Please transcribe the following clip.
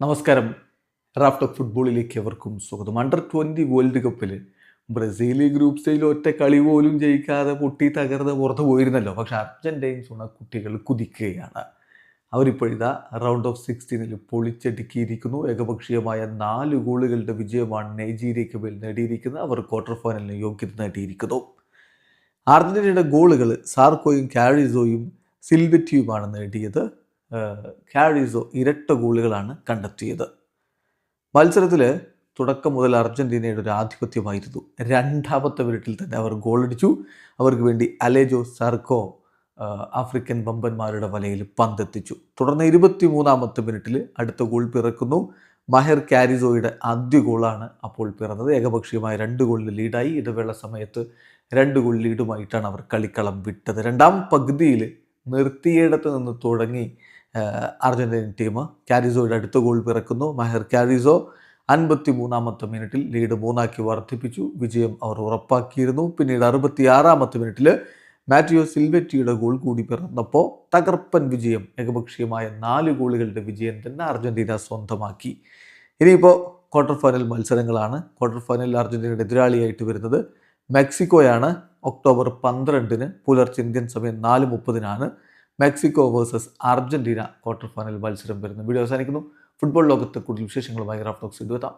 നമസ്കാരം. Raft of ഫുട്ബോളിലേക്ക് എവർക്കും സ്വാഗതം. അണ്ടർ 20 വേൾഡ് കപ്പിൽ ബ്രസീൽ ഗ്രൂപ്പ് സ്റ്റേജിൽ ഒറ്റ കളി പോലും ജയിക്കാതെ പൊട്ടി തകർന്ന് പുറത്തു പോയിരുന്നല്ലോ. പക്ഷെ അർജന്റൈൻസ് കുട്ടികൾ കുതിക്കുകയാണ്. അവരിപ്പോഴിതാ റൗണ്ട് ഓഫ് 16 പൊളിച്ചടുക്കിയിരിക്കുന്നു. ഏകപക്ഷീയമായ 4 ഗോളുകളുടെ വിജയമാണ് നൈജീരിയയ്ക്ക് മേൽ നേടിയിരിക്കുന്നത്. അവർ ക്വാർട്ടർ ഫൈനലിന് യോഗ്യത നേടിയിരിക്കുന്നു. അർജന്റീനയുടെ ഗോളുകൾ സാർക്കോയും കാരിസോയും സിൽവറ്റിയുമാണ് നേടിയത്. കാരിസോ ഇരട്ട ഗോളുകളാണ് കണ്ടെത്തിയത്. മത്സരത്തിൽ തുടക്കം മുതൽ അർജന്റീനയുടെ ഒരു ആധിപത്യമായിരുന്നു. രണ്ടാമത്തെ മിനിറ്റിൽ തന്നെ അവർ ഗോളടിച്ചു. അവർക്ക് വേണ്ടി അലേജോ സാർക്കോ ആഫ്രിക്കൻ വമ്പന്മാരുടെ വലയിൽ പന്തെത്തിച്ചു. തുടർന്ന് 23-ാമത്തെ മിനിറ്റിൽ അടുത്ത ഗോൾ പിറക്കുന്നു. മഹർ കാരിസോയുടെ ആദ്യ ഗോളാണ് അപ്പോൾ പിറന്നത്. ഏകപക്ഷീയമായ 2 ഗോളിന് ലീഡായി. ഇടവേള സമയത്ത് 2 ഗോൾ ലീഡുമായിട്ടാണ് അവർ കളിക്കളം വിട്ടത്. രണ്ടാം പകുതിയിൽ നിർത്തിയിടത്ത് നിന്ന് തുടങ്ങി അർജന്റീൻ ടീം. കാരിസോയുടെ അടുത്ത ഗോൾ പിറക്കുന്നു. മഹർ കാരിസോ 53-ാമത്തെ മിനിറ്റിൽ ലീഡ് 3-ആക്കി വർദ്ധിപ്പിച്ചു. വിജയം അവർ ഉറപ്പാക്കിയിരുന്നു. പിന്നീട് 66-ാമത്തെ മിനിറ്റിൽ മാറ്റിയോ സിൽവറ്റിയുടെ ഗോൾ കൂടി പിറന്നപ്പോൾ തകർപ്പൻ വിജയം, ഏകപക്ഷീയമായ 4 ഗോളുകളുടെ വിജയം തന്നെ അർജന്റീന സ്വന്തമാക്കി. ഇനിയിപ്പോൾ ക്വാർട്ടർ ഫൈനൽ മത്സരങ്ങളാണ്. ക്വാർട്ടർ ഫൈനലിൽ അർജന്റീനയുടെ എതിരാളിയായിട്ട് വരുന്നത് മെക്സിക്കോയാണ്. ഒക്ടോബർ 12 പുലർച്ചെ ഇന്ത്യൻ സമയം 4:30 Mexico versus Argentina quarter final മത്സരം വരുന്നു. വീഡിയോ അവസാനിക്കുന്നു. ഫുട്ബോൾ ലോകത്തെ കൂടുതൽ വിശേഷങ്ങളുമായി റാഫ്റ്റ് ടോക്സ് എത്താം.